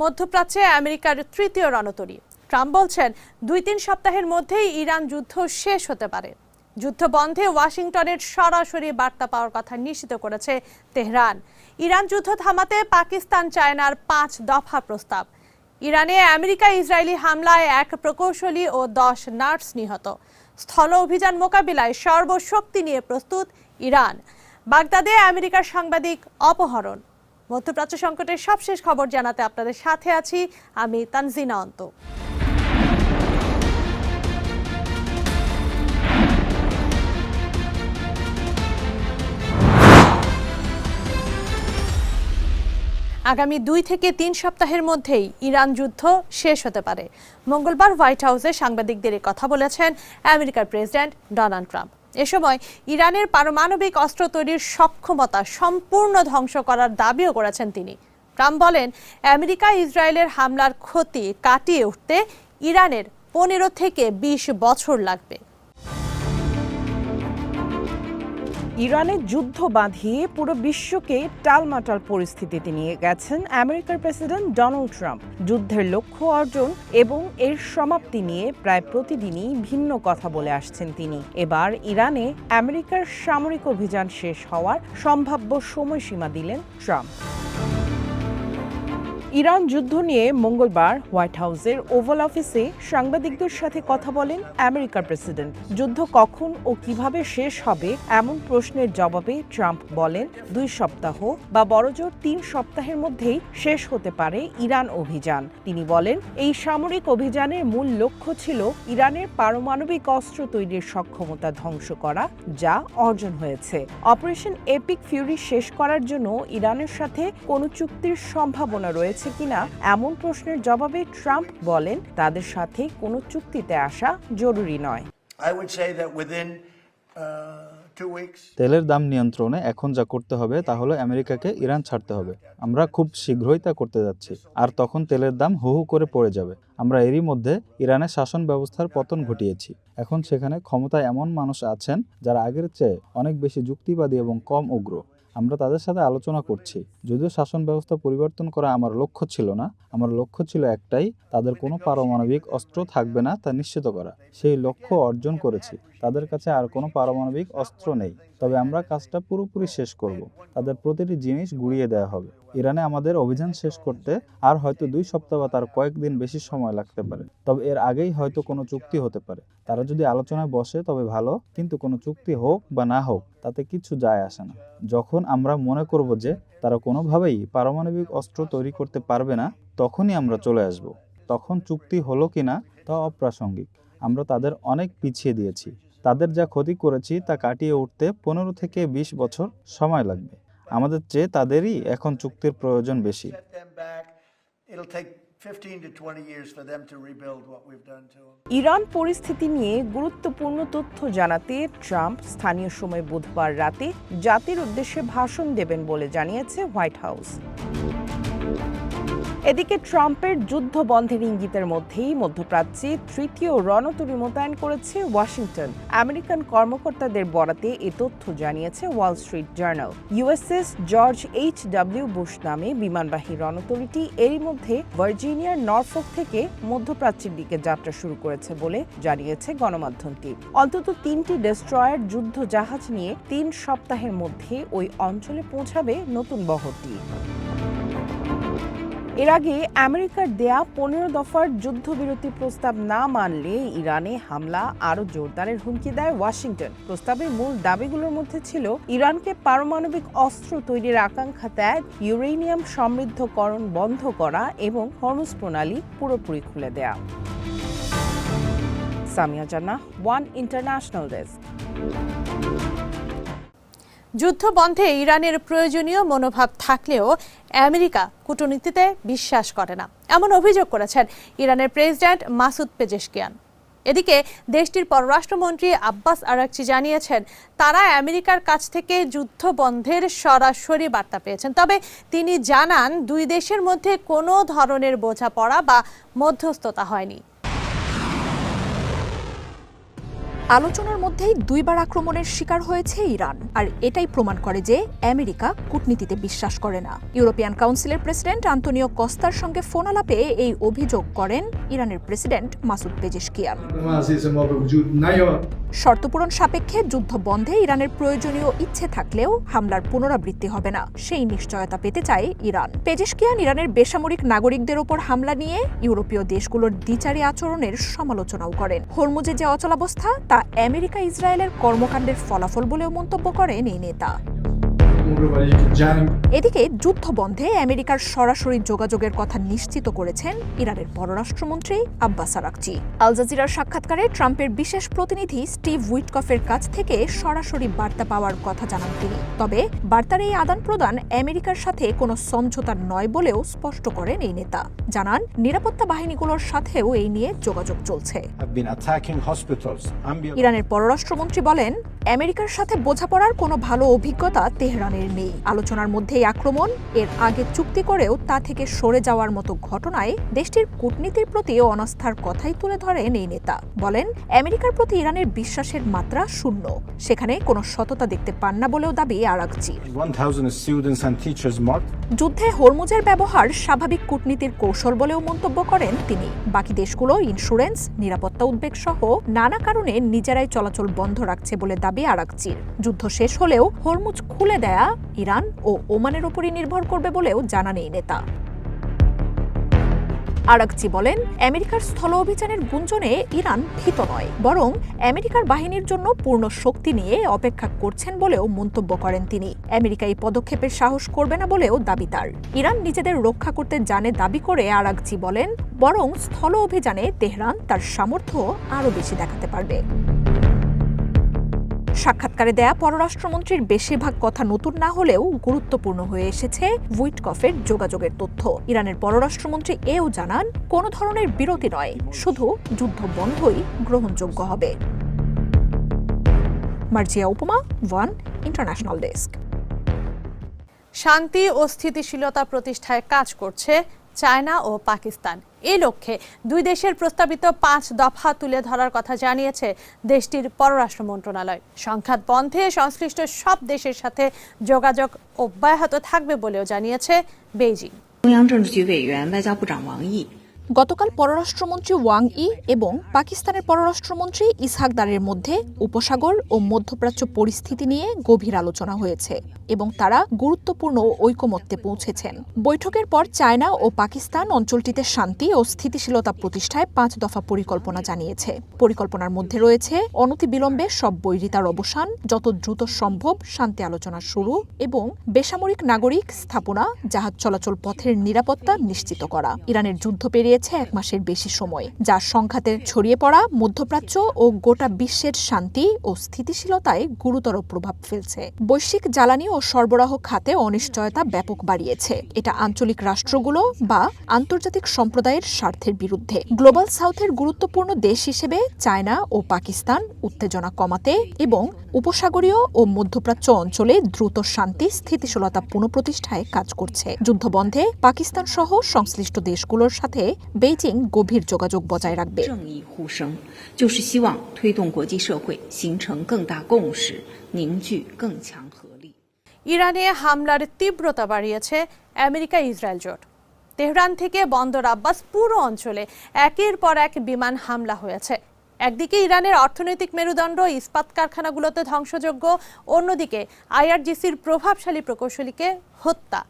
মধ্যপ্রাচ্যে আমেরিকার তৃতীয় রণতরী। ট্রাম্প বলছেন ২-৩ সপ্তাহের মধ্যেই ইরান যুদ্ধ শেষ হতে পারে। যুদ্ধ বন্ধে ওয়াশিংটনের সরাসরি বার্তা পাওয়ার কথা নিশ্চিত করেছে তেহরান। ইরান যুদ্ধ থামাতে পাকিস্তান চায়নার ৫ দফা প্রস্তাব। ইরানে আমেরিকা ইসরায়েলি হামলায় ১ প্রকৌশলী ও ১০ নার্স নিহত। স্থল অভিযান মোকাবিলায় সর্বশক্তি নিয়ে প্রস্তুত ইরান। বাগদাদে আমেরিকার সাংবাদিক অপহরণ। মধ্যপ্রাচ্য সংকটের সবশেষ খবর জানাতে আপনাদের সাথে আছি আমি তানজিনা অন্ত। আগামী ২ থেকে ৩ সপ্তাহের মধ্যেই ইরান যুদ্ধ শেষ হতে পারে। মঙ্গলবার হোয়াইট হাউসে সাংবাদিকদের কথা বলেছেন আমেরিকার প্রেসিডেন্ট ডোনাল্ড ট্রাম্প। এ সময় ইরানের পারমাণবিক অস্ত্র তৈরির সক্ষমতা সম্পূর্ণ ধ্বংস করার দাবিও করেছেন তিনি। ট্রাম্প বলেন, আমেরিকা ইসরায়েলের হামলার ক্ষতি কাটিয়ে উঠতে ইরানের ১৫ থেকে ২০ বছর লাগবে। ইরানের যুদ্ধ বাঁধিয়ে পুরো বিশ্বকে টালমাটাল পরিস্থিতিতে নিয়ে গেছেন আমেরিকার প্রেসিডেন্ট ডোনাল্ড ট্রাম্প। যুদ্ধের লক্ষ্য অর্জন এবং এর সমাপ্তি নিয়ে প্রায় প্রতিদিনই ভিন্ন কথা বলে আসছেন তিনি। এবার ইরানে আমেরিকার সামরিক অভিযান শেষ হওয়ার সম্ভাব্য সময়সীমা দিলেন ট্রাম্প। ইরান যুদ্ধ নিয়ে মঙ্গলবার হোয়াইট হাউসের ওভাল অফিসে সাংবাদিকদের সাথে কথা বলেন আমেরিকার প্রেসিডেন্ট। যুদ্ধ কখন ও কিভাবে শেষ হবে এমন প্রশ্নের জবাবে ট্রাম্প বলেন, ২ সপ্তাহ বা বড়জোর ৩ সপ্তাহের মধ্যেই শেষ হতে পারে ইরান অভিযান। তিনি বলেন, এই সামরিক অভিযানের মূল লক্ষ্য ছিল ইরানের পারমাণবিক অস্ত্র তৈরির সক্ষমতা ধ্বংস করা, যা অর্জন হয়েছে। অপারেশন এপিক ফিউরি শেষ করার জন্য ইরানের সাথে কোনো চুক্তির সম্ভাবনা রয়েছে কিনা এমন প্রশ্নের জবাবে ট্রাম্প বলেন, তাদের সাথে কোনো চুক্তিতে আসা জরুরি নয়। তেলের দাম নিয়ন্ত্রণে এখন যা করতে হবে তা হলো আমেরিকাকে ইরান ছাড়তে হবে। আমরা খুব শীঘ্রই তা করতে যাচ্ছি, আর তখন তেলের দাম হু হু করে পড়ে যাবে। আমরা এরই মধ্যে ইরানের শাসন ব্যবস্থার পতন ঘটিয়েছি। এখন সেখানে ক্ষমতায় এমন মানুষ আছেন যারা আগের চেয়ে অনেক বেশি যুক্তিবাদী এবং কম উগ্র। আমরা তাদের সাথে আলোচনা করছি। যদিও শাসন ব্যবস্থা পরিবর্তন করা আমার লক্ষ্য ছিল না, আমার লক্ষ্য ছিল একটাই, তাদের কোনো পারমাণবিক অস্ত্র থাকবে না তা নিশ্চিত করা। সেই লক্ষ্য অর্জন করেছি। তাদের কাছে আর কোনো পারমাণবিক অস্ত্র নেই, তবে আমরা কাজটা পুরোপুরি শেষ করব। তাদের প্রতিটি জিনিস গুঁড়িয়ে দেওয়া হবে। ইরানে আমাদের অভিযান শেষ করতে আর হয়তো ২ সপ্তাহ বা তার কয়েকদিন বেশি সময় লাগতে পারে, তবে এর আগেই হয়তো কোনো চুক্তি হতে পারে। তারা যদি আলোচনায় বসে তবে ভালো, কিন্তু কোনো চুক্তি হোক বা না হোক তাতে কিছু যায় আসে না। যখন আমরা মনে করব যে তারা কোনোভাবেই পারমাণবিক অস্ত্র তৈরি করতে পারবে না, তখনই আমরা চলে আসব। তখন চুক্তি হলো কিনা তা অপ্রাসঙ্গিক। আমরা তাদের অনেক পিছিয়ে দিয়েছি। তাদের যা ক্ষতি করেছি তা কাটিয়ে উঠতে ১৫ থেকে ২০ বছর সময় লাগবে। আমাদের চেয়ে তাদেরই এখন চুক্তির প্রয়োজন বেশি। ইরান পরিস্থিতি নিয়ে গুরুত্বপূর্ণ তথ্য জানাতে ট্রাম্প স্থানীয় সময় বুধবার রাতে জাতির উদ্দেশ্যে ভাষণ দেবেন বলে জানিয়েছে হোয়াইট হাউস। এদিকে ট্রাম্পের যুদ্ধ বন্ধের ইঙ্গিতের মধ্যেই মধ্যপ্রাচ্যে তৃতীয় রণতরী মোতায়েন করেছে ওয়াশিংটন। আমেরিকান কর্মকর্তাদের বরাতে এ তথ্য জানিয়েছে Wall Street Journal. USS George H W. Bush নামে বিমানবাহী রণতরীটি এরই মধ্যে ভার্জিনিয়ার নরফোক থেকে মধ্যপ্রাচ্যের দিকে যাত্রা শুরু করেছে বলে জানিয়েছে গণমাধ্যমটি। অন্তত ৩টি ডেস্ট্রয়ার যুদ্ধ জাহাজ নিয়ে ৩ সপ্তাহের মধ্যে ওই অঞ্চলে পৌঁছাবে নতুন বহরটি। এর আগে আমেরিকার দেয়া ১৫ দফার যুদ্ধবিরতি প্রস্তাব না মানলে ইরানে হামলা আরও জোরদারের হুমকি দেয় ওয়াশিংটন। প্রস্তাবের মূল দাবিগুলোর মধ্যে ছিল ইরানকে পারমাণবিক অস্ত্র তৈরির আকাঙ্ক্ষা ত্যাগ, ইউরেনিয়াম সমৃদ্ধকরণ বন্ধ করা এবং হরমুজ প্রণালী পুরোপুরি খুলে দেয়া। সামিয়া জান্নাহ, ওয়ান ইন্টারন্যাশনাল ডেস্ক। যুদ্ধ বন্ধে ইরানের প্রয়োজনীয় মনোভাব থাকলেও আমেরিকা কূটনীতিতে বিশ্বাস করে না, এমন অভিযোগ করেছেন ইরানের প্রেসিডেন্ট মাসুদ পেজেশকিয়ান। এদিকে দেশটির পররাষ্ট্রমন্ত্রী আব্বাস আরাকচি জানিয়েছেন, তারা আমেরিকার কাছ থেকে যুদ্ধ বন্ধের সরাসরি বার্তা পেয়েছেন। তবে তিনি জানান, ২ দেশের মধ্যে কোনো ধরনের বোঝাপড়া বা মধ্যস্থতা হয়নি। আলোচনার মধ্যেই দুইবার আক্রমণের শিকার হয়েছে ইরান, আর এটাই প্রমাণ করে যে আমেরিকা কূটনীতিতে বিশ্বাস করে না। ইউরোপিয়ান কাউন্সিলের প্রেসিডেন্ট আন্তোনিও কস্তার সঙ্গে ফোন আলাপে এই অভিযোগ করেন ইরানের প্রেসিডেন্ট মাসুদ পেজেশকিয়ান। শর্তপূরণ সাপেক্ষে যুদ্ধ বন্ধে ইরানের প্রয়োজনীয় ইচ্ছে থাকলেও হামলার পুনরাবৃত্তি হবে না, সেই নিশ্চয়তা পেতে চায় ইরান। পেজেশকিয়ান ইরানের বেসামরিক নাগরিকদের ওপর হামলা নিয়ে ইউরোপীয় দেশগুলোর দ্বিচারী আচরণের সমালোচনাও করেন। হরমুজে যে অচলাবস্থা তা আমেরিকা ইসরায়েলের কর্মকাণ্ডের ফলাফল বলেও মন্তব্য করেন এই নেতা। এদিকে যুদ্ধ বন্ধে আমেরিকার সরাসরি যোগাযোগের কথা নিশ্চিত করেছেন ইরানের পররাষ্ট্রমন্ত্রী আব্বাস আরাকচি। আল জাজিরার সাক্ষাৎকারে ট্রাম্পের বিশেষ প্রতিনিধি স্টিভ উইটকফের কাছ থেকে সরাসরি বার্তা পাওয়ার কথা জানান তিনি। তবে বার্তার এই আদান প্রদান আমেরিকার সাথে কোনো সমঝোতা নয় বলেও স্পষ্ট করেন এই নেতা। জানান নিরাপত্তা বাহিনীগুলোর সাথেও এই নিয়ে যোগাযোগ চলছে। ইরানের পররাষ্ট্রমন্ত্রী বলেন, আমেরিকার সাথে বোঝাপড়ার কোনো ভালো অভিজ্ঞতা তেহরানের নেই। আলোচনার মধ্যেই আক্রমণ, এর আগে চুক্তি করেও তা থেকে সরে যাওয়ার মতো ঘটনায় দেশটির কূটনীতির প্রতি অনাস্থার কথাই তুলে ধরেন এই নেতা। বলেন, আমেরিকার প্রতি ইরানের বিশ্বাসের মাত্রা শূন্য, সেখানে কোনো সততা দেখতে পান না বলেও দাবি আরাকচি। যুদ্ধে হরমুজের ব্যবহার স্বাভাবিক কূটনীতির কৌশল বলেও মন্তব্য করেন তিনি। বাকি দেশগুলো ইন্স্যুরেন্স, নিরাপত্তা উদ্বেগ সহ নানা কারণে নিজেরাই চলাচল বন্ধ রাখছে বলে দাবি আরাকচির। যুদ্ধ শেষ হলেও হরমুজ খুলে দেয়া ইরান ও ওমানের উপরই নির্ভর করবে বলেও জানান এই নেতা। আরাকচি বলেন, আমেরিকার স্থল অভিযানের গুঞ্জনে ইরান ভীত নয়, বরং আমেরিকার বাহিনীর জন্য পূর্ণ শক্তি নিয়ে অপেক্ষা করছেন বলেও মন্তব্য করেন তিনি। আমেরিকা এই পদক্ষেপের সাহস করবে না বলেও দাবি তার। ইরান নিজেদের রক্ষা করতে জানে দাবি করে আরাকচি বলেন, বরং স্থল অভিযানে তেহরান তার সামর্থ্য আরও বেশি দেখাতে পারবে। সাক্ষাৎকারে দেয়া পররাষ্ট্রমন্ত্রীর বেশিরভাগ কথা নতুন না হলেও গুরুত্বপূর্ণ হয়ে এসেছে উইটকফের যোগাযোগের তথ্য। ইরানের পররাষ্ট্রমন্ত্রী এও জানান, কোনো ধরনের বিরতি নয়, শুধু যুদ্ধ বন্ধই গ্রহণযোগ্য হবে। মার্জিয়া উপমা, ওয়ান ইন্টারন্যাশনাল ডেস্ক। শান্তি ও স্থিতিশীলতা প্রতিষ্ঠায় কাজ করছে চায়না ও পাকিস্তান। এই লক্ষ্যে দুই দেশের প্রস্তাবিত 5 দফা তুলে ধরার কথা জানিয়েছে দেশটির পররাষ্ট্র মন্ত্রণালয়। সংঘাত বন্ধে সংশ্লিষ্ট সব দেশের সাথে যোগাযোগ অব্যাহত থাকবে বলেও জানিয়েছে বেইজিং। গতকাল পররাষ্ট্রমন্ত্রী ওয়াং ই এবং পাকিস্তানের পররাষ্ট্রমন্ত্রী ইসহাক দারের মধ্যে উপসাগর ও মধ্যপ্রাচ্য পরিস্থিতি নিয়ে গভীর আলোচনা হয়েছে এবং তারা গুরুত্বপূর্ণ ঐকমত্যে পৌঁছেছেন। বৈঠকের পর চায়না ও পাকিস্তান অঞ্চলটিতে শান্তি ও স্থিতিশীলতা প্রতিষ্ঠায় 5 দফা পরিকল্পনা জানিয়েছে। পরিকল্পনার মধ্যে রয়েছে অনতিবিলম্বে সব বৈরিতার অবসান, যত দ্রুত সম্ভব শান্তি আলোচনা শুরু এবং বেসামরিক নাগরিক স্থাপনা, জাহাজ চলাচল পথের নিরাপত্তা নিশ্চিত করা। ইরানের যুদ্ধ পেরিয়ে 1 মাসের বেশি সময়, যা সংঘাতের ছড়িয়ে পড়া মধ্যপ্রাচ্য ও গোটা বিশ্বের শান্তি ও স্থিতিশীলতায় গুরুতর প্রভাব ফেলছে। বৈশ্বিক জ্বালানি ও সরবরাহ খাতে অনিশ্চয়তা ব্যাপক বাড়িয়েছে। এটা আঞ্চলিক রাষ্ট্রগুলো বা আন্তর্জাতিক সম্প্রদায়ের স্বার্থের বিরুদ্ধে। গ্লোবাল সাউথের গুরুত্বপূর্ণ দেশ হিসেবে চায়না ও পাকিস্তান উত্তেজনা কমাতে এবং উপসাগরীয় ও মধ্যপ্রাচ্য অঞ্চলে দ্রুত শান্তি স্থিতিশীলতা পুনঃপ্রতিষ্ঠায় কাজ করছে। যুদ্ধবন্ধে পাকিস্তান সহ সংশ্লিষ্ট দেশগুলোর সাথে বেইজিং গভীর যোগাযোগ বজায় রাখবে। ইরানে হামলার তীব্রতা বাড়িয়েছে আমেরিকা ইসরায়েল জোট। তেহরান থেকে বন্দর আব্বাস পুরো অঞ্চলে একের পর এক বিমান হামলা হয়েছে। একদিকে ইরানের অর্থনৈতিক মেরুদণ্ড ইস্পাত কারখানাগুলোতে ধ্বংসযজ্ঞ, অন্যদিকে আইআরজিসির প্রভাবশালী প্রকৌশলীকে হত্যা।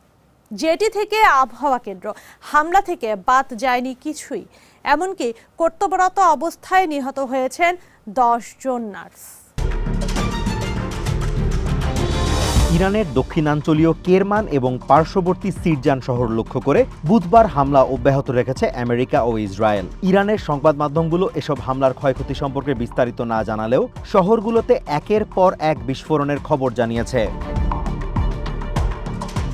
জেটি থেকে আবহাওয়া কেন্দ্র, হামলা থেকে বাদ যায়নি কিছুই। এমনকি কর্তব্যরত অবস্থায় নিহত হয়েছেন 10 জন নার্স। ইরানের দক্ষিণাঞ্চলীয় কেরমান এবং পার্শ্ববর্তী সিরজান শহর লক্ষ্য করে বুধবার হামলা অব্যাহত রেখেছে আমেরিকা ও ইসরায়েল। ইরানের সংবাদ মাধ্যমগুলো এসব হামলার ক্ষয়ক্ষতি সম্পর্কে বিস্তারিত না জানালেও শহরগুলোতে একের পর এক বিস্ফোরণের খবর জানিয়েছে।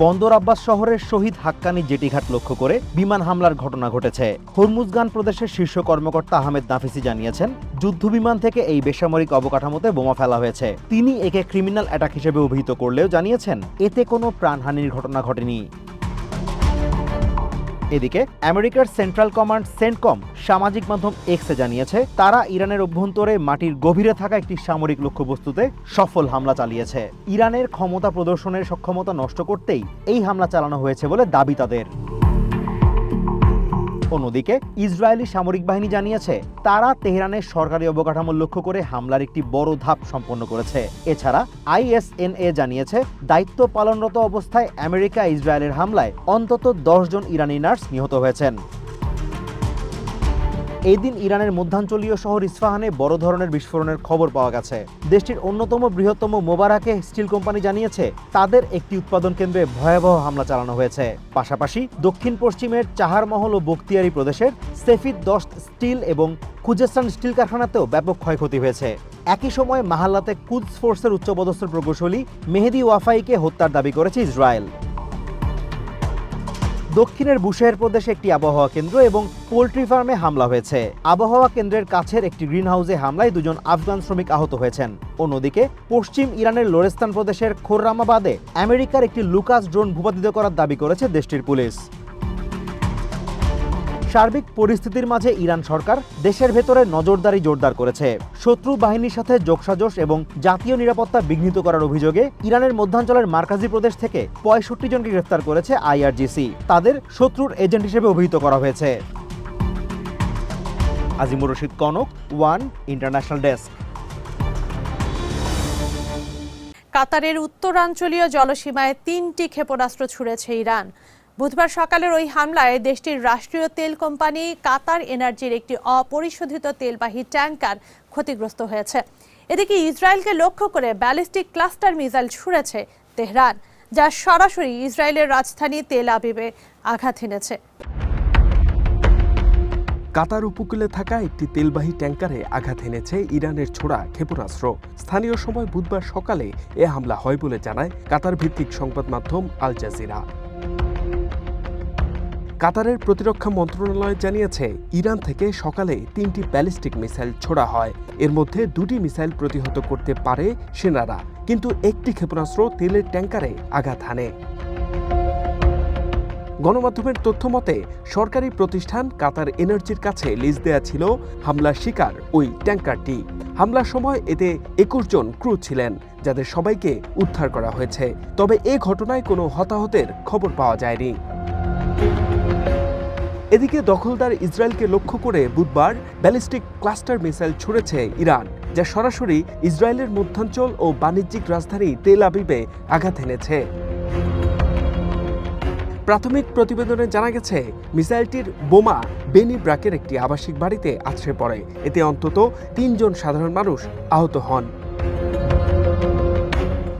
বন্দর আব্বাস শহরের শহীদ হাক্কানি জেটিঘাট লক্ষ্য করে বিমান হামলার ঘটনা ঘটেছে। হরমুজগান প্রদেশের শীর্ষ কর্মকর্তা আহমেদ নাফিসি জানিয়েছেন, যুদ্ধবিমান থেকে এই বেসামরিক অবকাঠামোতে বোমা ফেলা হয়েছে। তিনি একে ক্রিমিনাল অ্যাটাক হিসেবে অভিহিত করলেও জানিয়েছেন, এতে কোনো প্রাণহানির ঘটনা ঘটেনি। এদিকে আমেরিকার সেন্ট্রাল কমান্ড সেন্টকম সামাজিক মাধ্যম এক্সে জানিয়েছে তারা ইরানের অভ্যন্তরে মাটির গভীরে থাকা একটি সামরিক লক্ষ্যবস্তুতে সফল হামলা চালিয়েছে। ইরানের ক্ষমতা প্রদর্শনের সক্ষমতা নষ্ট করতেই এই হামলা চালানো হয়েছে বলে দাবি তাদের। অন্যদিকে ইসরায়েলি সামরিক বাহিনী জানিয়েছে তারা তেহরানের সরকারি অবকাঠামো লক্ষ্য করে হামলার একটি বড় ধাপ সম্পন্ন করেছে। এছাড়া ISNA জানিয়েছে দায়িত্ব পালনরত অবস্থায় আমেরিকা ইসরায়েলের হামলায় অন্তত 10 জন ইরানি নার্স নিহত হয়েছেন। এই দিন ইরানের মধ্যাঞ্চলীয় শহর ইস্পাহানে বড় ধরনের বিস্ফোরণের খবর পাওয়া গেছে। দেশটির অন্যতম বৃহত্তম মোবারাকে স্টিল কোম্পানি জানিয়েছে তাদের একটি উৎপাদন কেন্দ্রে ভয়াবহ হামলা চালানো হয়েছে। পাশাপাশি দক্ষিণ পশ্চিমের চাহারমহল ও বখতিয়ারি প্রদেশের সেফিদ দস্ত স্টিল এবং খুজেস্তান স্টিল কারখানাতেও ব্যাপক ক্ষয়ক্ষতি হয়েছে। একই সময় মাহাল্লাতে কুদস ফোর্সের উচ্চপদস্থ প্রকৌশলী মেহেদি ওয়াফাইকে হত্যার দাবি করেছে ইসরায়েল। দক্ষিণের বুশেহর প্রদেশে একটি আবহাওয়া কেন্দ্র এবং পোল্ট্রি ফার্মে হামলা হয়েছে। আবহাওয়া কেন্দ্রের কাছের একটি গ্রিন হাউসে হামলায় 2 জন আফগান শ্রমিক আহত হয়েছেন। অন্যদিকে পশ্চিম ইরানের লোরেস্তান প্রদেশের খোররামাবাদে আমেরিকার একটি লুকাস ড্রোন ভূপাতিত করার দাবি করেছে দেশটির পুলিশ। সার্বিক পরিস্থিতির মাঝে ইরান সরকার দেশের ভেতরে নজরদারি জোরদার করেছে। শত্রু বাহিনীর সাথে যোগসাজশ এবং জাতীয় নিরাপত্তা বিঘ্নিত করার অভিযোগে ইরানের মধ্যাঞ্চলের মার্কাজি প্রদেশ থেকে 65 জনকে গ্রেফতার করেছে IRGC। তাদের শত্রুর এজেন্ট হিসেবে অভিহিত করা হয়েছে। Azimur Rashid Kanak, one international desk. কাতারের উত্তরাঞ্চলীয় জলসীমায় 3টি ক্ষেপণাস্ত্র ছুড়েছে ইরান। বুধবার সকালের ওই হামলায় দেশটির রাষ্ট্রীয় তেল কোম্পানি কাতার এনার্জির একটি অপরিশোধিত তেলবাহী ট্যাঙ্কার ক্ষতিগ্রস্ত হয়েছে। এদিকে ইসরায়েলকে লক্ষ্য করে ব্যালিস্টিক ক্লাস্টার মিসাইল ছুড়েছে তেহরান, যা সরাসরি ইসরায়েলের রাজধানী তেল আবিবে আঘাত এনেছে। কাতার উপকূলে থাকা একটি তেলবাহী ট্যাঙ্কারে আঘাত এনেছে ইরানের ছোড়া ক্ষেপণাস্ত্র। স্থানীয় সময় বুধবার সকালে এ হামলা হয় বলে জানায় কাতার ভিত্তিক সংবাদ মাধ্যম আল জাজিরা। কাতারের প্রতিরক্ষা মন্ত্রণালয় জানিয়েছে ইরান থেকে সকালে 3টি ব্যালিস্টিক মিসাইল ছোড়া হয়। এর মধ্যে 2টি মিসাইল প্রতিহত করতে পারে সেনারা, কিন্তু একটি ক্ষেপণাস্ত্র তেলের ট্যাঙ্কারে আঘাত হানে। গণমাধ্যমের তথ্য মতে সরকারি প্রতিষ্ঠান কাতার এনার্জির কাছে লিজ দেয়া ছিল হামলার শিকার ওই ট্যাঙ্কারটি। হামলার সময় এতে 21 জন ক্রু ছিলেন, যাদের সবাইকে উদ্ধার করা হয়েছে। তবে এ ঘটনায় কোনো হতাহতের খবর পাওয়া যায়নি। এদিকে দখলদার ইসরায়েলকে লক্ষ্য করে বুধবার ব্যালিস্টিক ক্লাস্টার মিসাইল ছুড়েছে ইরান, যা সরাসরি ইসরায়েলের মধ্যাঞ্চল ও বাণিজ্যিক রাজধানী তেল আবিবে আঘাত এনেছে। প্রাথমিক প্রতিবেদনে জানা গেছে মিসাইলটির বোমা বেনি ব্রাকের একটি আবাসিক বাড়িতে আছড়ে পড়ে। এতে অন্তত 3 জন সাধারণ মানুষ আহত হন।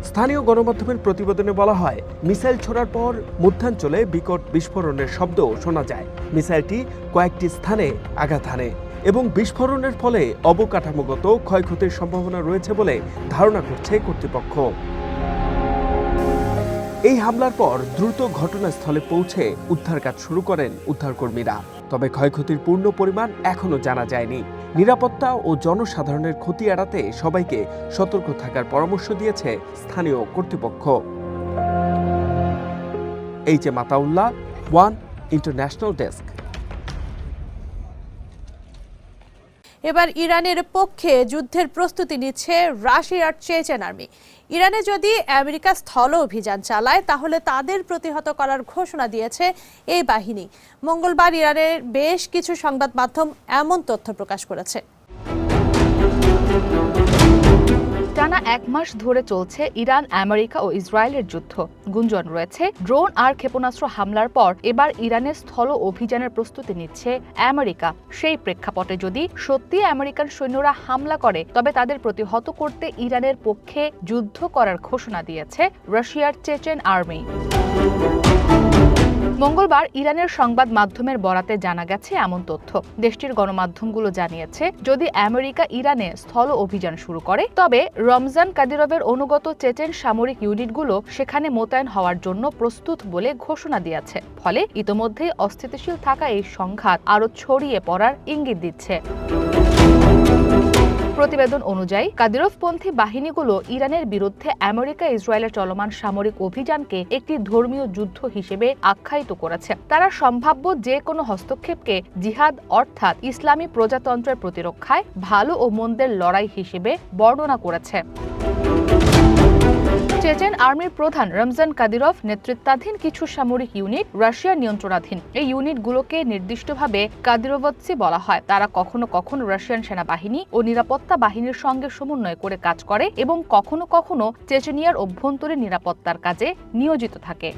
স্থানীয় গণমাধ্যমের প্রতিবেদনে বলা হয়, মিসাইল ছোড়ার পর মধ্যাঞ্চলে বিকট বিস্ফোরণের শব্দ শোনা যায়। মিসাইলটি কয়েকটি স্থানে আঘাত হানে এবং বিস্ফোরণের ফলে অবকাঠামোগত ক্ষয়ক্ষতির সম্ভাবনা রয়েছে বলে ধারণা করছে কর্তৃপক্ষ। এই হামলার পর দ্রুত ঘটনাস্থলে পৌঁছে উদ্ধার কাজ শুরু করেন উদ্ধারকর্মীরা। তবে ক্ষয়ক্ষতির পূর্ণ পরিমাণ এখনো জানা যায়নি। নিরাপত্তা ও জনসাধারণের ক্ষতি এড়াতে সবাইকে সতর্ক থাকার পরামর্শ দিয়েছে স্থানীয় কর্তৃপক্ষ। H M Ataullah, one international desk. এবার ইরানের পক্ষে যুদ্ধের প্রস্তুতি নিচ্ছে রাশিয়ার চেচেন আর্মি। ইরানে যদি আমেরিকা স্থল অভিযান চালায় তাহলে তাদের প্রতিহত করার ঘোষণা দিয়েছে এই বাহিনী। মঙ্গলবার ইরানের বেশ কিছু সংবাদ মাধ্যম এমন তথ্য প্রকাশ করেছে। টানা 1 মাস ধরে চলছে ইরান, আমেরিকা ও ইসরায়েলের যুদ্ধ। গুঞ্জন রয়েছে ড্রোন আর ক্ষেপণাস্ত্র হামলার পর এবার ইরানের স্থল অভিযানের প্রস্তুতি নিচ্ছে আমেরিকা। সেই প্রেক্ষাপটে যদি সত্যি আমেরিকান সৈন্যরা হামলা করে তবে তাদের প্রতিহত করতে ইরানের পক্ষে যুদ্ধ করার ঘোষণা দিয়েছে রাশিয়ার চেচেন আর্মি। মঙ্গলবার ইরানের সংবাদ মাধ্যমের বরাতে জানা গেছে এমন তথ্য। দেশটির গণমাধ্যমগুলো জানিয়েছে, যদি আমেরিকা ইরানে স্থল অভিযান শুরু করে তবে রমজান কাদিরভের অনুগত চেচেন সামরিক ইউনিটগুলো সেখানে মোতায়েন হওয়ার জন্য প্রস্তুত বলে ঘোষণা দিয়েছে। ফলে ইতোমধ্যেই অস্থিতিশীল থাকা এই সংঘাত আরও ছড়িয়ে পড়ার ইঙ্গিত দিচ্ছে। প্রতিবেদন অনুযায়ী কাদিরভপন্থী বাহিনীগুলো ইরানের বিরুদ্ধে আমেরিকা ইসরায়েলের চলমান সামরিক অভিযানকে একটি ধর্মীয় যুদ্ধ হিসেবে আখ্যায়িত করেছে। তারা সম্ভাব্য যে কোনো হস্তক্ষেপকে জিহাদ অর্থাৎ ইসলামী প্রজাতন্ত্রের প্রতিরক্ষায় ভালো ও মন্দের লড়াই হিসেবে বর্ণনা করেছে। চেচেন আর্মির প্রধান রমজান কাদিরভ নেতৃত্বাধীন কিছু সামরিক ইউনিট রাশিয়ার নিয়ন্ত্রণাধীন। এই ইউনিটগুলোকে নির্দিষ্টভাবে কাদিরভৎসি বলা হয়। তারা কখনো কখনো রাশিয়ান সেনাবাহিনী ও নিরাপত্তা বাহিনীর সঙ্গে সমন্বয় করে কাজ করে এবং কখনো কখনো চেচেনিয়ার অভ্যন্তরীণ নিরাপত্তার কাজে নিয়োজিত থাকে।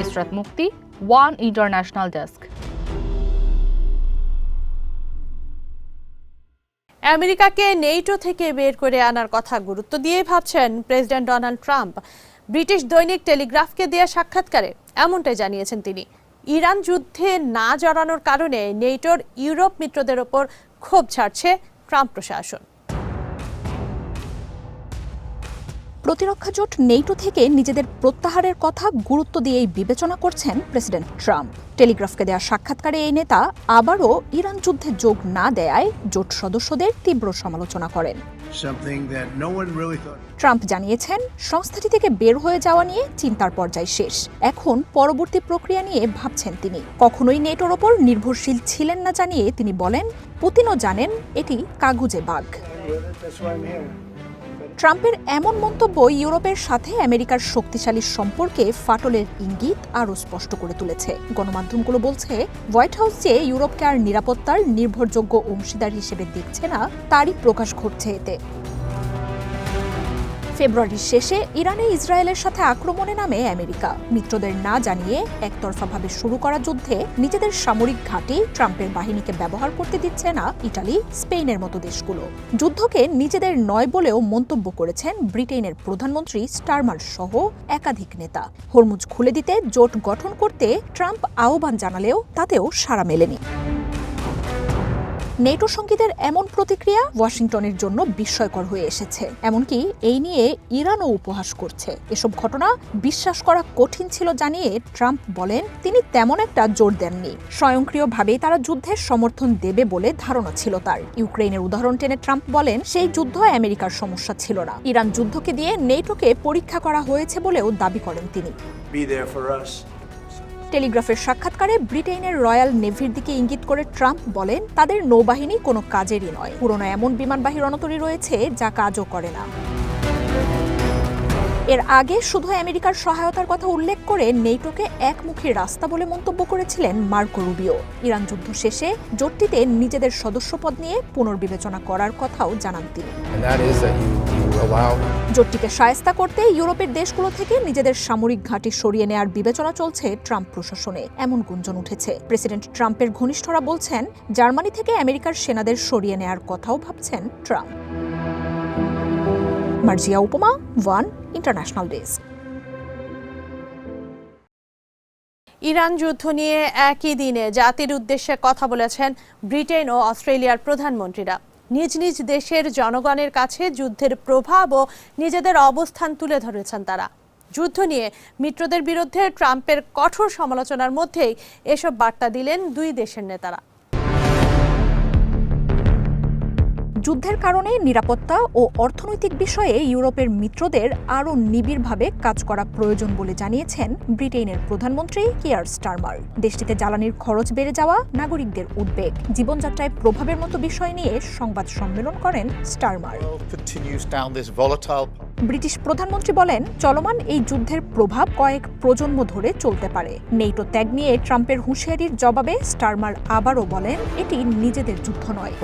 ইসরাত মুক্তি, ওয়ান ইন্টারন্যাশনাল ডেস্ক। আমেরিকাকে নেটো থেকে বের করে আনার কথা গুরুত্ব দিয়ে ভাবছেন প্রেসিডেন্ট ডোনাল্ড ট্রাম্প। ব্রিটিশ দৈনিক টেলিগ্রাফকে দেয়া সাক্ষাৎকারে এমনটাই জানিয়েছেন তিনি। ইরান যুদ্ধে না জড়ানোর কারণে নেটোর ইউরোপ মিত্রদের ওপর ক্ষোভ ছাড়ছে ট্রাম্প প্রশাসন। প্রতিরক্ষা জোট নেটো থেকে নিজেদের প্রত্যাহারের কথা গুরুত্ব দিয়েই বিবেচনা করছেন প্রেসিডেন্ট ট্রাম্প। টেলিগ্রাফকে দেওয়া সাক্ষাৎকারে এই নেতা আবারও ইরান যুদ্ধে যোগ না দেয়ায় জোট সদস্যদের তীব্র সমালোচনা করেন। ট্রাম্প জানিয়েছেন, সংস্থাটি থেকে বের হয়ে যাওয়া নিয়ে চিন্তার পর্যায় শেষ। এখন পরবর্তী প্রক্রিয়া নিয়ে ভাবছেন তিনি। কখনোই নেটোর ওপর নির্ভরশীল ছিলেন না জানিয়ে তিনি বলেন, পুতিনও জানেন এটি কাগুজে বাঘ। ট্রাম্পের এমন মন্তব্য ইউরোপের সাথে আমেরিকার শক্তিশালী সম্পর্কে ফাটলের ইঙ্গিত আরও স্পষ্ট করে তুলেছে। গণমাধ্যমগুলো বলছে, হোয়াইট হাউস যে ইউরোপকে আর নিরাপত্তার নির্ভরযোগ্য অংশীদার হিসেবে দেখছে না, তারই প্রকাশ ঘটছে এতে। ফেব্রুয়ারির শেষে ইরানে ইসরায়েলের সাথে আক্রমণে নামে আমেরিকা। মিত্রদের না জানিয়ে একতরফাভাবে শুরু করা যুদ্ধে নিজেদের সামরিক ঘাঁটি ট্রাম্পের বাহিনীকে ব্যবহার করতে দিচ্ছে না ইটালি, স্পেনের মতো দেশগুলো। যুদ্ধকে নিজেদের নয় বলেও মন্তব্য করেছেন ব্রিটেনের প্রধানমন্ত্রী স্টারমার সহ একাধিক নেতা। হরমুজ খুলে দিতে জোট গঠন করতে ট্রাম্প আহ্বান জানালেও তাতেও সাড়া মেলেনি। নেটো সঙ্গীদের এমন প্রতিক্রিয়া ওয়াশিংটনের জন্য বিস্ময়কর হয়ে এসেছে। এমনকি এই নিয়ে ইরানও উপহাস করছে। এসব ঘটনা বিশ্বাস করা কঠিন ছিল জানিয়ে ট্রাম্প বলেন, তিনি তেমন একটা জোর দেননি। স্বয়ংক্রিয়ভাবেই তারা যুদ্ধের সমর্থন দেবে বলে ধারণা ছিল তার। ইউক্রেনের উদাহরণ টেনে ট্রাম্প বলেন, সেই যুদ্ধ আমেরিকার সমস্যা ছিল না। ইরান যুদ্ধকে দিয়ে নেটোকে পরীক্ষা করা হয়েছে বলেও দাবি করেন তিনি। টেলিগ্রাফের সাক্ষাৎকারে ব্রিটেনের রয়্যাল নেভির দিকে ইঙ্গিত করে ট্রাম্প বলেন, তাদের নৌবাহিনী কোনো কাজেরই নয়। পুরনো এমন বিমানবাহী রণতরী রয়েছে যা কাজও করে না। এর আগে শুধু আমেরিকার সহায়তার কথা উল্লেখ করে নেটোকে একমুখী রাস্তা বলে মন্তব্য করেছিলেন মার্কো রুবিও। ইরান যুদ্ধ শেষে জোটটিতে নিজেদের সদস্যপদ নিয়ে পুনর্বিবেচনা করার কথাও জানান তিনি। জোটটিকে শায়েস্তা করতে ইউরোপের দেশগুলো থেকে নিজেদের সামরিক ঘাঁটি সরিয়ে নেয়ার বিবেচনা চলছে ট্রাম্প প্রশাসনে, এমন গুঞ্জন উঠেছে। প্রেসিডেন্ট ট্রাম্পের ঘনিষ্ঠরা বলছেন, জার্মানি থেকে আমেরিকার সেনাদের সরিয়ে নেয়ার কথাও ভাবছেন ট্রাম্প। মার্জিয়া উপমা, ওয়ান ইন্টারন্যাশনাল ডেস্ক। ইরান যুদ্ধ নিয়ে একই দিনে জাতির উদ্দেশ্যে কথা বলেছেন ব্রিটেন ও অস্ট্রেলিয়ার প্রধানমন্ত্রীরা। নিজ নিজ দেশের জনগণের কাছে যুদ্ধের প্রভাব ও নিজেদের অবস্থান তুলে ধরেছেন তারা। যুদ্ধ নিয়ে মিত্রদের বিরুদ্ধে ট্রাম্পের কঠোর সমালোচনার মধ্যেই এসব বার্তা দিলেন দুই দেশের নেতারা। যুদ্ধের কারণে নিরাপত্তা ও অর্থনৈতিক বিষয়ে ইউরোপের মিত্রদের আরও নিবিড়ভাবে কাজ করা প্রয়োজন বলে জানিয়েছেন ব্রিটেনের প্রধানমন্ত্রী কিয়ার স্টারমার। দেশটিতে জ্বালানির খরচ বেড়ে যাওয়া, নাগরিকদের উদ্বেগ, জীবনযাত্রায় প্রভাবের মতো বিষয় নিয়ে সংবাদ সম্মেলন করেন স্টারমার। ব্রিটিশ প্রধানমন্ত্রী বলেন, চলমান এই যুদ্ধের প্রভাব কয়েক প্রজন্ম ধরে চলতে পারে। নেটো ত্যাগ নিয়ে ট্রাম্পের হুঁশিয়ারির জবাবে স্টারমার আবারও বলেন, এটি নিজেদের যুদ্ধ নয়।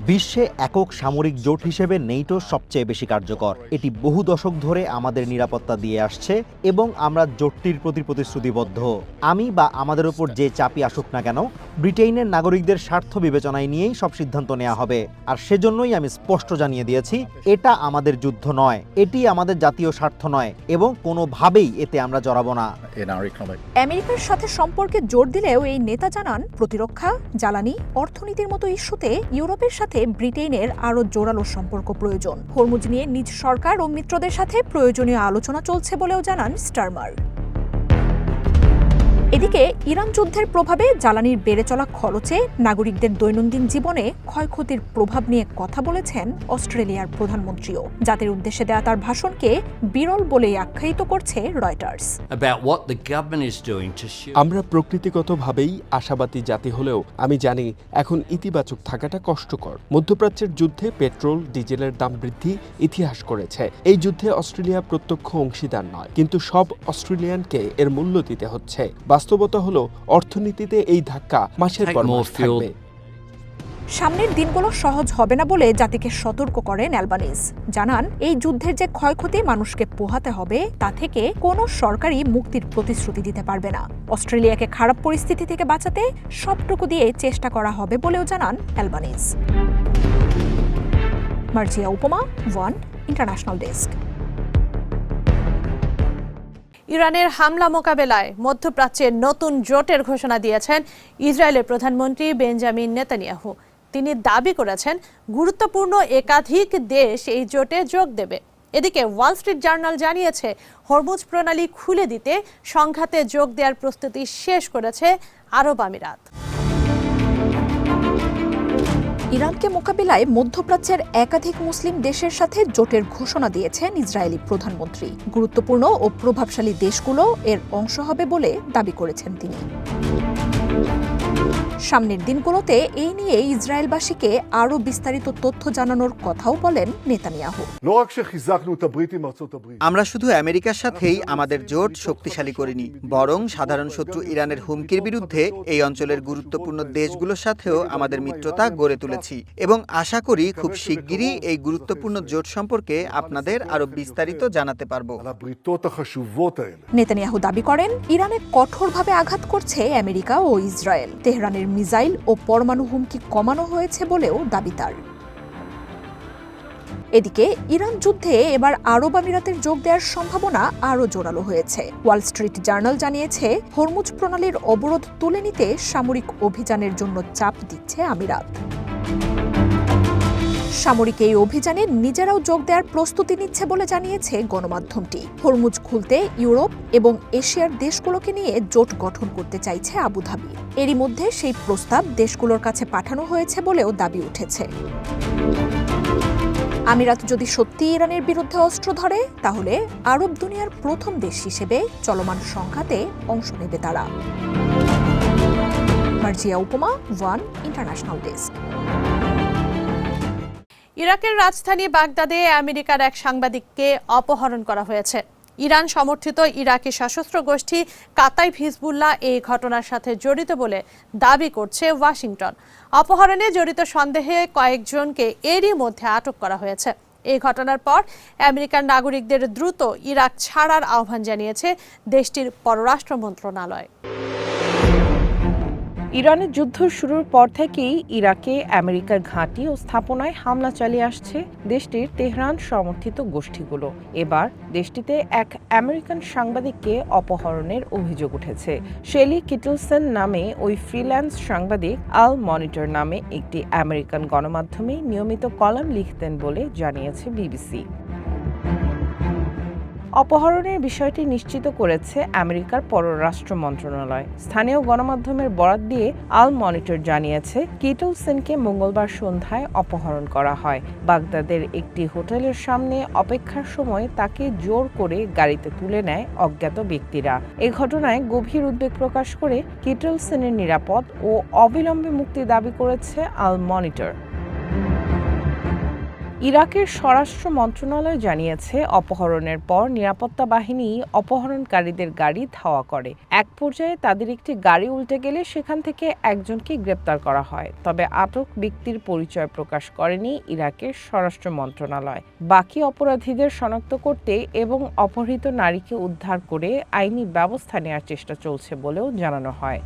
বিশ্বে একক সামরিক জোট হিসেবে নেটো সবচেয়ে বেশি কার্যকর। এটি বহু দশক ধরে আমাদের নিরাপত্তা দিয়ে আসছে এবং আমরা জোটটির প্রতি প্রতিশ্রুতিবদ্ধ। আমি বা আমাদের উপর যে চাপই আসুক না কেন, ব্রিটেনের নাগরিকদের স্বার্থ বিবেচনায় নিয়েই সব সিদ্ধান্ত নেওয়া হবে। আর সেজন্যই আমি স্পষ্ট জানিয়ে দিয়েছি, এটা আমাদের যুদ্ধ নয়, এটি আমাদের জাতীয় স্বার্থ নয় এবং কোনোভাবেই এতে আমরা জড়াবো না। আমেরিকার সাথে সম্পর্কে জোর দিলেও এই নেতা জানান, প্রতিরক্ষা, জ্বালানি, অর্থনীতির মতো ইস্যুতে ইউরোপের সাথে ব্রিটেনের আরও জোরালো সম্পর্ক প্রয়োজন। হরমুজ নিয়ে নিজ সরকার ও মিত্রদের সাথে প্রয়োজনীয় আলোচনা চলছে বলেও জানান স্টারমার। এদিকে ইরান যুদ্ধের প্রভাবে জ্বালানির বেড়ে চলা খরচে নাগরিকদের দৈনন্দিন জীবনে ক্ষয়ক্ষতির প্রভাব নিয়ে কথা বলেছেন অস্ট্রেলিয়ার প্রধানমন্ত্রীও, যাদের উদ্দেশ্যে দেয়া তার ভাষণকে বিরল বলেই আখ্যায়িত করছে রয়টার্স। আমরা প্রকৃতিগতভাবেই আশাবাদী জাতি হলেও আমি জানি এখন ইতিবাচক থাকাটা কষ্টকর। মধ্যপ্রাচ্যের যুদ্ধে পেট্রোল ডিজেলের দাম বৃদ্ধি ইতিহাস করেছে। এই যুদ্ধে অস্ট্রেলিয়া প্রত্যক্ষ অংশীদার নয়, কিন্তু সব অস্ট্রেলিয়ানকে এর মূল্য দিতে হচ্ছে। বাস্তবতা হলো অর্থনীতিতে এই ধাক্কা মাসের পর মাস থাকবে। সামনের দিনগুলো সহজ হবে না বলে জাতিকে সতর্ক করেন অ্যালবানিজ। জানান, এই যুদ্ধের যে ক্ষয়ক্ষতি মানুষকে পোহাতে হবে তা থেকে কোনো সরকারই মুক্তির প্রতিশ্রুতি দিতে পারবে না। অস্ট্রেলিয়াকে খারাপ পরিস্থিতি থেকে বাঁচাতে সবটুকু দিয়ে চেষ্টা করা হবে বলেও জানান অ্যালবানিজ। মার্জিয়া উপমা, ওয়ান ইন্টারন্যাশনাল ডেস্ক। ইরানের হামলা মোকাবেলায় মধ্যপ্রাচ্যের নতুন জোটের ঘোষণা দিয়েছেন ইসরায়েলের প্রধানমন্ত্রী বেঞ্জামিন নেতানিয়াহু। তিনি দাবি করেছেন গুরুত্বপূর্ণ একাধিক দেশ এই জোটে যোগ দেবে। এদিকে ওয়াল স্ট্রিট জার্নাল জানিয়েছে হরমুজ প্রণালী খুলে দিতে সংঘাতে যোগ দেওয়ার প্রস্তুতি শেষ করেছে আরব আমিরাত। ইরানকে মোকাবিলায় মধ্যপ্রাচ্যের একাধিক মুসলিম দেশের সাথে জোটের ঘোষণা দিয়েছেন ইসরায়েলি প্রধানমন্ত্রী। গুরুত্বপূর্ণ ও প্রভাবশালী দেশগুলো এর অংশ হবে বলে দাবি করেছেন তিনি। সামনের দিনগুলোতে এই নিয়ে ইসরায়েলবাসীকে আরও বিস্তারিত তথ্য জানানোর কথাও বলেন নেতানিয়াহু। আমরা শুধু আমেরিকার সাথেই আমাদের জোট শক্তিশালী করিনি, বরং সাধারণ শত্রু ইরানের হুমকির বিরুদ্ধে এই অঞ্চলের গুরুত্বপূর্ণ দেশগুলোর সাথেও আমাদের মিত্রতা গড়ে তুলেছি এবং আশা করি খুব শিগগিরই এই গুরুত্বপূর্ণ জোট সম্পর্কে আপনাদের আরও বিস্তারিত জানাতে পারব। নেতানিয়াহু দাবি করেন, ইরানে কঠোরভাবে আঘাত করছে আমেরিকা ও ইসরায়েল। তেহরানের মিসাইল ও পরমাণু হুমকি কমানো হয়েছে বলেও দাবি তার। এদিকে ইরান যুদ্ধে এবার আরব আমিরাতের যোগ দেওয়ার সম্ভাবনা আরও জোরালো হয়েছে। ওয়াল স্ট্রিট জার্নাল জানিয়েছে হরমুজ প্রণালীর অবরোধ তুলে নিতে সামরিক অভিযানের জন্য চাপ দিচ্ছে আমিরাত। সামরিক এই অভিযানে নিজেরাও যোগ দেওয়ার প্রস্তুতি নিচ্ছে বলে জানিয়েছে গণমাধ্যমটি। হরমুজ খুলতে ইউরোপ এবং এশিয়ার দেশগুলোকে নিয়ে জোট গঠন করতে চাইছে আবুধাবি। এরই মধ্যে সেই প্রস্তাব দেশগুলোর কাছে পাঠানো হয়েছে বলেও দাবি উঠেছে। আমিরাত যদি সত্যি ইরানের বিরুদ্ধে অস্ত্র ধরে, তাহলে আরব দুনিয়ার প্রথম দেশ হিসেবে চলমান সংঘাতে অংশ নেবে তারা। মার্জিয়া উপমা, ওয়ান ইন্টারন্যাশনাল ডেস্ক। ইরাকের রাজধানী বাগদাদে আমেরিকার এক সাংবাদিককে অপহরণ করা হয়েছে। ইরান সমর্থিত ইরাকি সশস্ত্র গোষ্ঠী কাতাইব হিজবুল্লাহ এই ঘটনার সাথে জড়িত বলে দাবি করছে ওয়াশিংটন। অপহরণে জড়িত সন্দেহে কয়েকজনকে এরই মধ্যে আটক করা হয়েছে। এই ঘটনার পর আমেরিকার নাগরিকদের দ্রুত ইরাক ছাড়ার আহ্বান জানিয়েছে দেশটির পররাষ্ট্র মন্ত্রণালয়। ইরানের যুদ্ধ শুরুর পর থেকেই ইরাকে আমেরিকার ঘাঁটি ও স্থাপনায় হামলা চালিয়ে আসছে দেশটির তেহরান সমর্থিত গোষ্ঠীগুলো। এবার দেশটিতে এক আমেরিকান সাংবাদিককে অপহরণের অভিযোগ উঠেছে। শেলি কিটলসন নামে ওই ফ্রিল্যান্স সাংবাদিক আল মনিটর নামে একটি আমেরিকান গণমাধ্যমে নিয়মিত কলাম লিখতেন বলে জানিয়েছে বিবিসি। অপহরণের বিষয়টি নিশ্চিত করেছে আমেরিকার পররাষ্ট্র মন্ত্রণালয়। স্থানীয় গণমাধ্যমের বরাত দিয়ে আল মনিটর জানিয়েছে, কিটলসনকে মঙ্গলবার সন্ধ্যায় অপহরণ করা হয়। বাগদাদের একটি হোটেলের সামনে অপেক্ষার সময় তাকে জোর করে গাড়িতে তুলে নেয় অজ্ঞাত ব্যক্তিরা। এ ঘটনায় গভীর উদ্বেগ প্রকাশ করে কিটলসনের নিরাপদ ও অবিলম্বে মুক্তি দাবি করেছে আল মনিটর। ইরাকের স্বরাষ্ট্র মন্ত্রণালয় জানিয়েছে, অপহরণের পর নিরাপত্তা বাহিনী অপহরণকারীদের গাড়ি ধাওয়া করে। এক পর্যায়ে তাদের একটি গাড়ি উল্টে গেলে সেখান থেকে একজনকে গ্রেপ্তার করা হয়। তবে আটক ব্যক্তির পরিচয় প্রকাশ করেনি ইরাকের স্বরাষ্ট্র মন্ত্রণালয়। বাকি অপরাধীদের শনাক্ত করতে এবং অপহৃত নারীকে উদ্ধার করে আইনি ব্যবস্থা নেওয়ার চেষ্টা চলছে বলেও জানানো হয়।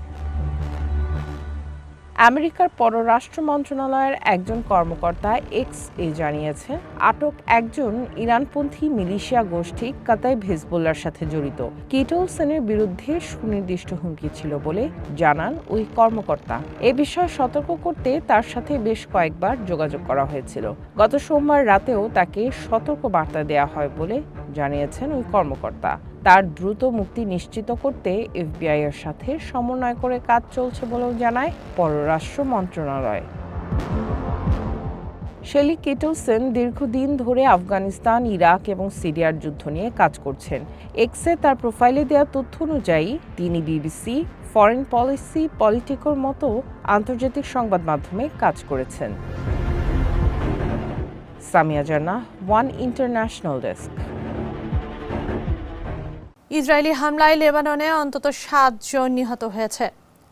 আমেরিকার পররাষ্ট্র মন্ত্রণালয়ের একজন কর্মকর্তা এক্স-এ জানিয়েছেন, আটক একজন ইরানপন্থী মিলিশিয়া গোষ্ঠী কাতাইব হিজবুল্লাহর সাথে জড়িত। কিটলসনের বিরুদ্ধে সুনির্দিষ্ট হুমকি ছিল বলে জানান ওই কর্মকর্তা। এ বিষয়ে সতর্ক করতে তার সাথে বেশ কয়েকবার যোগাযোগ করা হয়েছিল। গত সোমবার রাতেও তাকে সতর্ক বার্তা দেওয়া হয় বলে জানিয়েছেন ওই কর্মকর্তা। তার দ্রুত মুক্তি নিশ্চিত করতে এফবিআই এর সাথে সমন্বয় করে কাজ চলছে বলেও জানায় পররাষ্ট্র মন্ত্রণালয়। শেলি কিটলসন দীর্ঘদিন ধরে আফগানিস্তান, ইরাক এবং সিরিয়ার যুদ্ধ নিয়ে কাজ করছেন। এক্সে তার প্রোফাইলে দেওয়া তথ্য অনুযায়ী তিনি বিবিসি, ফরেন পলিসি, পলিটিকোর মতো আন্তর্জাতিক সংবাদ মাধ্যমে কাজ করেছেন। সামিয়া জান্নাহ, ওয়ান ইন্টারন্যাশনাল ডেস্ক। ইসরায়েলি হামলায় লেবাননে অন্তত 7 জন নিহত হয়েছে।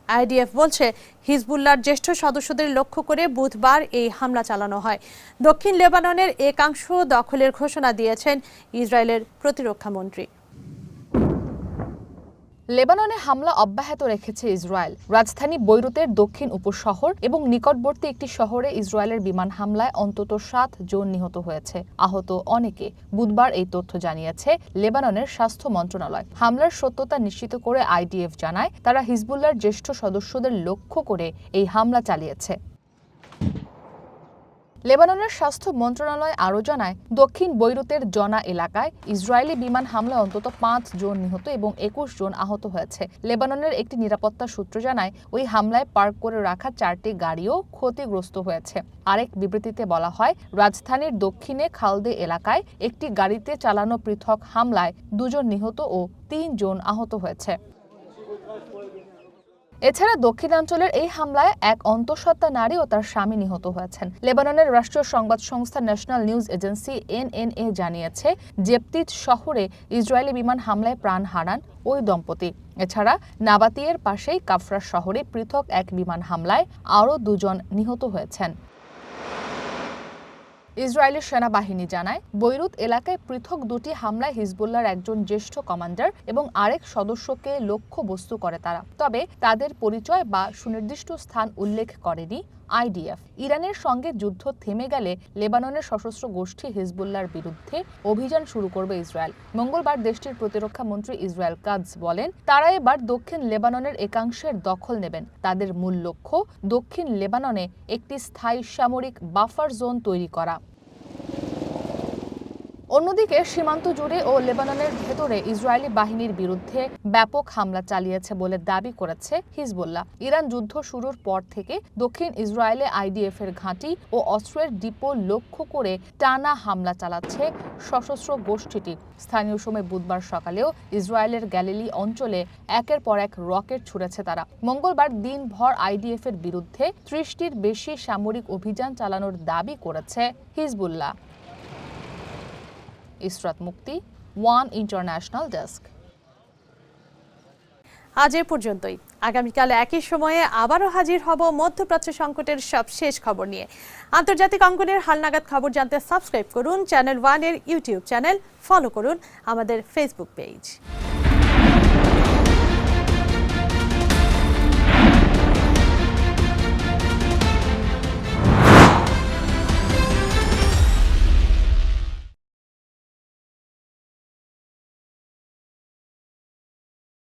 আইডিএফ বলছে হিজবুল্লাহর জ্যেষ্ঠ সদস্যদের লক্ষ্য করে বুধবার এই হামলা চালানো হয়। দক্ষিণ লেবাননের একাংশ দখলের ঘোষণা দিয়েছেন ইসরায়েলের প্রতিরক্ষা মন্ত্রী। লেবাননে হামলা অব্যাহত রেখেছে ইসরায়েল। রাজধানী বৈরুতের দক্ষিণ উপশহর এবং নিকটবর্তী একটি শহরে ইসরায়েলের বিমান হামলায় অন্তত 7 জন নিহত হয়েছে, আহত অনেকে। বুধবার এই তথ্য জানিয়েছে লেবাননের স্বাস্থ্য মন্ত্রণালয়। হামলার সত্যতা নিশ্চিত করে আইডিএফ জানায় তারা হিজবুল্লাহর জ্যেষ্ঠ সদস্যদের লক্ষ্য করে এই হামলা চালিয়েছে। লেবাননের স্বাস্থ্য মন্ত্রণালয় আরও জানায় দক্ষিণ বৈরুতের জনা এলাকায় ইসরায়েলি বিমান হামলায় অন্তত 5 জন নিহত এবং 21 জন আহত হয়েছে। লেবাননের একটি নিরাপত্তা সূত্র জানায় ওই হামলায় পার্ক করে রাখা 4টি গাড়িও ক্ষতিগ্রস্ত হয়েছে। আরেক বিবৃতিতে বলা হয় রাজধানীর দক্ষিণে খালদে এলাকায় একটি গাড়িতে চালানো পৃথক হামলায় 2 জন নিহত ও 3 জন আহত হয়েছে। এছাড়া দক্ষিণাঞ্চলের এই হামলায় এক অন্তঃসত্ত্বা নারী ও তার স্বামী নিহত হয়েছেন। লেবাননের রাষ্ট্রীয় সংবাদ সংস্থা ন্যাশনাল নিউজ এজেন্সি এনএনএ জানিয়েছে জেপতিত শহরে ইসরায়েলি বিমান হামলায় প্রাণ হারান ওই দম্পতি। এছাড়া নাবাতিয়ের পাশেই কাফরা শহরে পৃথক এক বিমান হামলায় আরও 2 জন নিহত হয়েছেন। ইসরায়েলি সেনাবাহিনী জানায় বৈরুত এলাকায় পৃথক 2টি হামলায় হিজবুল্লাহর একজন জ্যেষ্ঠ কমান্ডার এবং আরেক সদস্যকে লক্ষ্যবস্তু করে তারা। তবে তাদের পরিচয় বা সুনির্দিষ্ট স্থান উল্লেখ করেনি আইডিএফ। ইরানের সঙ্গে যুদ্ধ থেমে গেলে লেবাননের সশস্ত্র গোষ্ঠী হিজবুল্লাহর বিরুদ্ধে অভিযান শুরু করবে ইসরায়েল। মঙ্গলবার দেশটির প্রতিরক্ষা মন্ত্রী ইসরায়েল কাটজ বলেন তারা এবার দক্ষিণ লেবাননের একাংশের দখল নেবেন। তাদের মূল লক্ষ্য দক্ষিণ লেবাননে একটি স্থায়ী সামরিক বাফার জোন তৈরি করা। অন্যদিকে সীমান্ত জুড়ে ও লেবাননের ভেতরে ইসরায়েলি বাহিনীর বিরুদ্ধে ব্যাপক হামলা চালিয়েছে বলে দাবি করেছে হিজবুল্লাহ। ইরান যুদ্ধ শুরুর পর থেকে দক্ষিণ ইসরায়েলে আইডিএফ এর ঘাঁটি ও অস্ত্রের ডিপো লক্ষ্য করে টানা হামলা চালাচ্ছে সশস্ত্র গোষ্ঠীটি। স্থানীয় সময় বুধবার সকালেও ইসরায়েলের গ্যালিলি অঞ্চলে একের পর এক রকেট ছুড়েছে তারা। মঙ্গলবার দিনভর আইডিএফ এর বিরুদ্ধে 30টির বেশি সামরিক অভিযান চালানোর দাবি করেছে হিজবুল্লাহ। ইসরাত মুক্তি, ওয়ান ইন্টারন্যাশনাল ডেস্ক। আজ এ পর্যন্তই। আগামীকাল একই সময়ে আবারও হাজির হব মধ্যপ্রাচ্য সংকটের সবশেষ খবর নিয়ে। আন্তর্জাতিক অঙ্গনের হালনাগাদ খবর জানতে সাবস্ক্রাইব করুন চ্যানেল 1 এর ইউটিউব চ্যানেল, ফলো করুন আমাদের ফেসবুক পেজ।